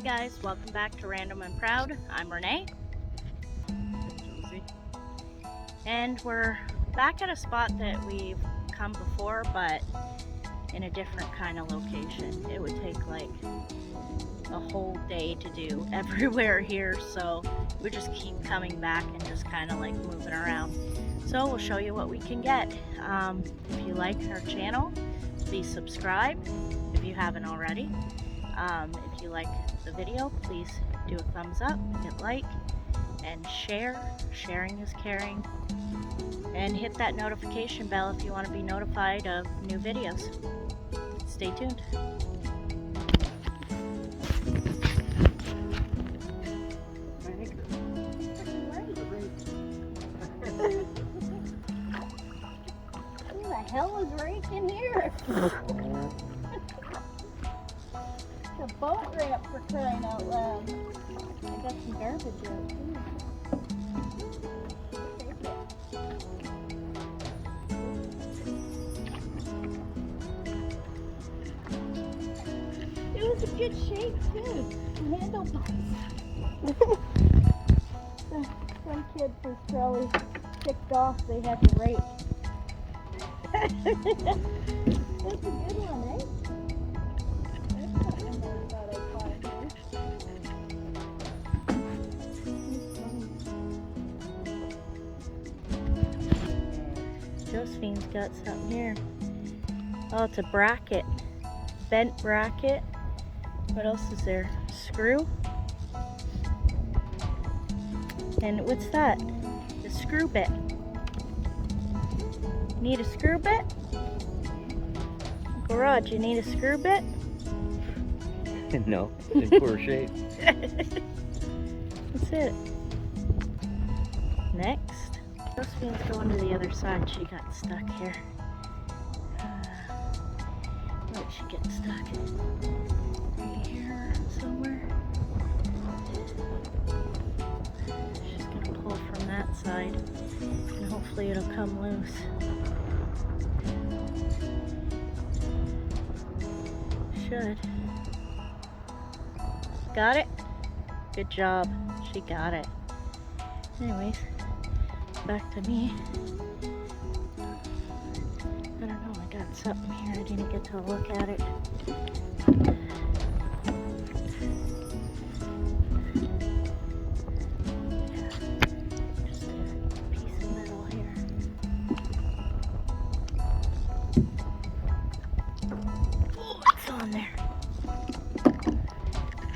Hey guys, welcome back to Random and Proud. I'm Renee. Josie. And we're back at a spot that we've come before, but in a different kind of location. It would take like a whole day to do everywhere here, so we just keep coming back and just kind of like moving around. So we'll show you what we can get. If you like our channel, please subscribe if you haven't already. If you like the video, please do a thumbs up, hit like, and share. Sharing is caring. And hit that notification bell if you want to be notified of new videos. Stay tuned. Who the hell is raking here? A boat ramp for crying out loud. I got some garbage out too. It was a good shape too. The handlebars. Some kids was probably ticked off they had to rake. That's a good one, eh? Josephine's got something here. Oh, it's a bracket. Bent bracket. What else is there? Screw. And what's that? The screw bit. Need a screw bit? Garage, you need a screw bit? No, it's in poor shape. That's it. Next. Josephine's going to the other side. She got stuck here. Where did she get stuck? Right here somewhere. She's going to pull from that side. And hopefully it'll come loose. Should. Got it? Good job. She got it. Anyways, back to me. I don't know, I got something here. I didn't get to look at it. Just a piece of metal here. Oh, it's on there.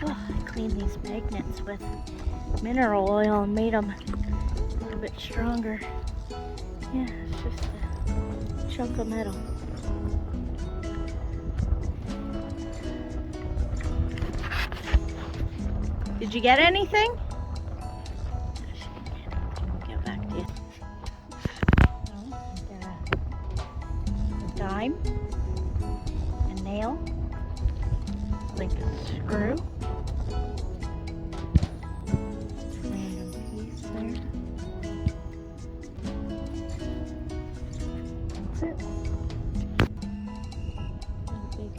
Oh, I cleaned these magnets with mineral oil and made them a little bit stronger. Yeah, it's just a chunk of metal. Did you get anything? I'll get back to you. No, I got a dime, a nail, like a screw. Random piece there. That's it. And a big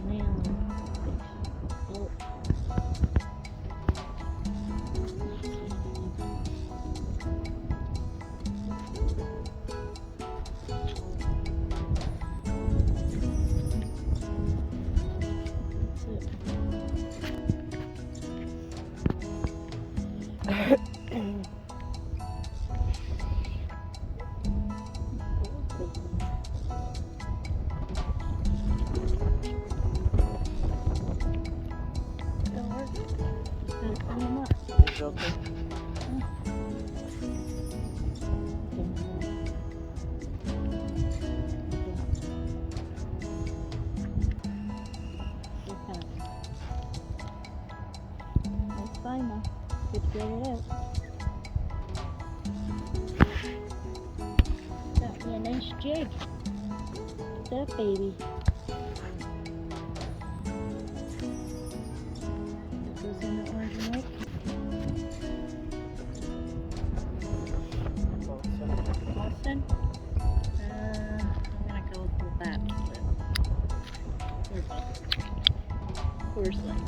nail and a big bolt. It's okay. That's fine though. Good to get it out. Got me a nice jig. Look at that baby. It goes in the orange and white. Austin? I'm gonna go with that. Where's sled.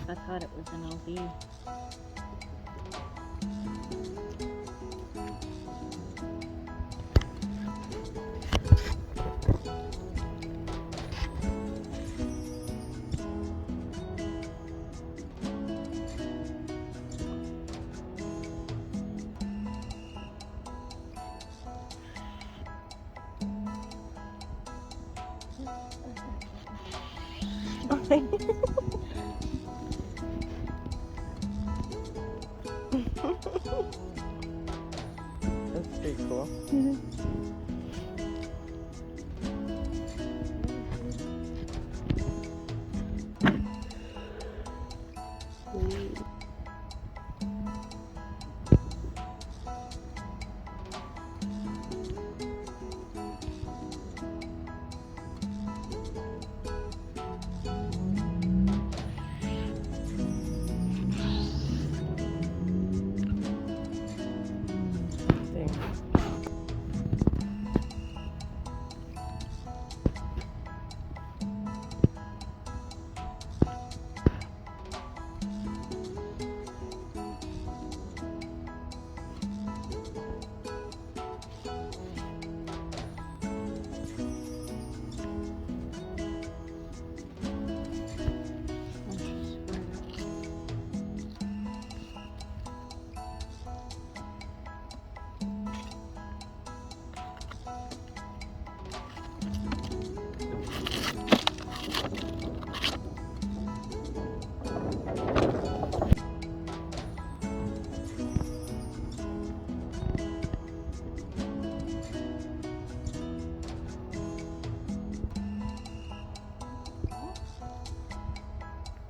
I thought it was an OB. That's pretty cool.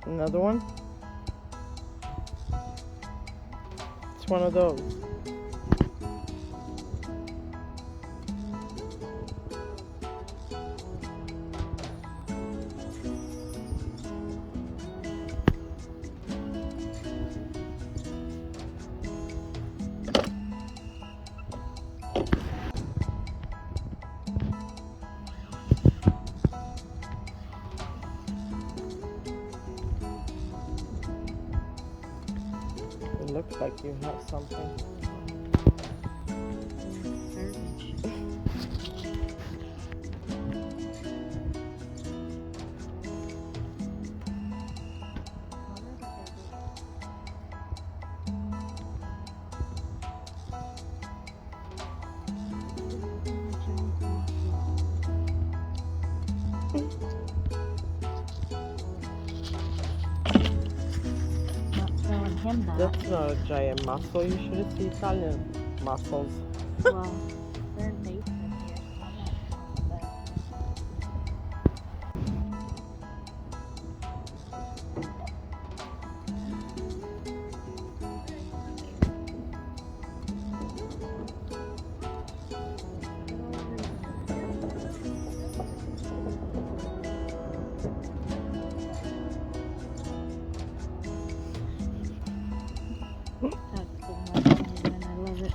Another one? It's one of those. It looks like you have something. Him that. That's not a giant mussel. You should have seen Italian mussels. Well, they're invasive here, so I'm not sure. That's the one, and I love it.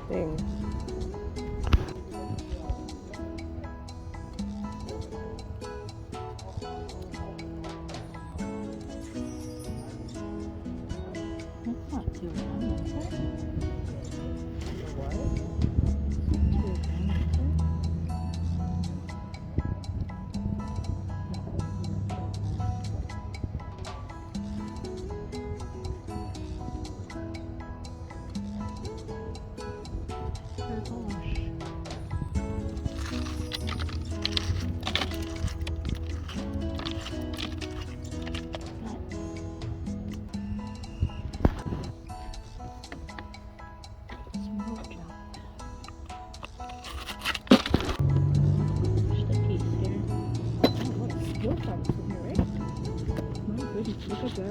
thing. It's not too long, is it? What? Too long, is it? Oh gosh. Smoke jump. Just a piece here. Oh, what a skill from here, eh? My goodness, look at that.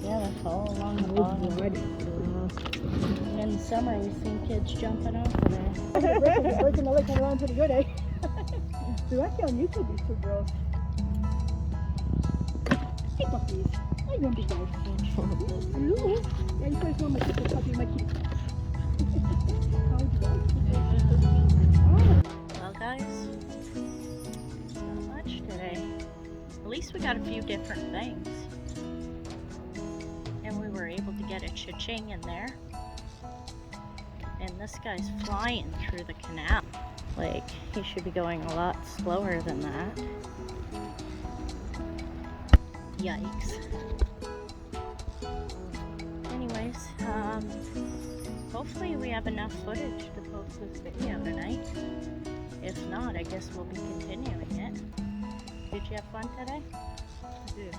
Yeah, that's all along the Oh, bottom. bloody. And in the summer, we've seen kids jumping off of there. Breaking the lake around pretty good, eh? They're actually on YouTube, these two girls. Hey, puppies. Hi, Wimpy guys. Hello. Yeah, you guys want my sister puppy, my kitty. How would you like? Well, guys, not much today. At least we got a few different things. And we were able to get a cha-ching in there. And this guy's flying through the canal. Like, he should be going a lot slower than that. Yikes. Anyways, hopefully we have enough footage to post this video tonight. If not, I guess we'll be continuing it. Did you have fun today? I did.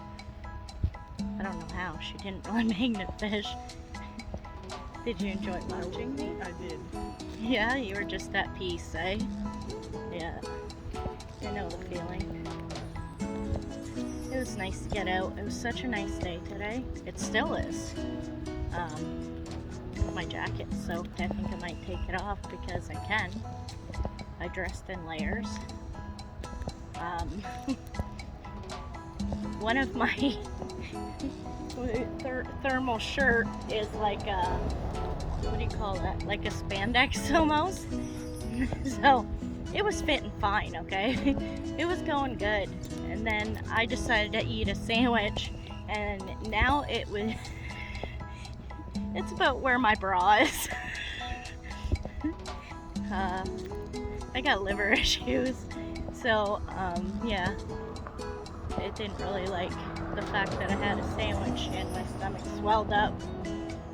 I don't know how. She didn't really magnet fish. Did you enjoy watching me? I did. Yeah, you were just at peace, eh? Yeah. I know the feeling. It was nice to get out. It was such a nice day today. It still is. My jacket's soaked. I think I might take it off because I can. I dressed in layers. One of my thermal shirt is like a, what do you call that? Like a spandex almost. So it was fitting fine, okay? It was going good. And then I decided to eat a sandwich, and now it was, it's about where my bra is. I got liver issues, so yeah, it didn't really like the fact that I had a sandwich and my stomach swelled up,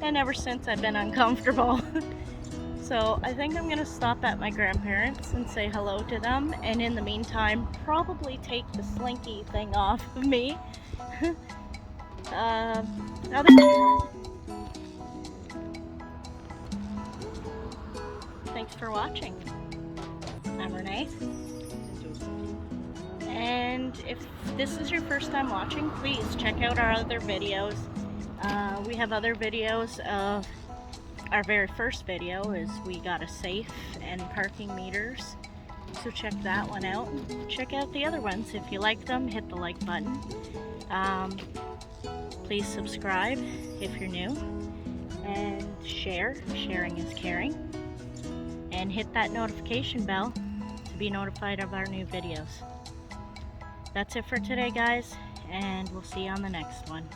and ever since I've been uncomfortable. So I think I'm gonna stop at my grandparents and say hello to them, and in the meantime probably take the slinky thing off of me. Other than that, thanks for watching. I'm Renee. And if this is your first time watching, please check out our other videos. We have other videos of, our very first video is we got a safe and parking meters. So check that one out. Check out the other ones. If you like them, hit the like button. Please subscribe if you're new. And share. Sharing is caring. And hit that notification bell to be notified of our new videos. That's it for today, guys, and we'll see you on the next one.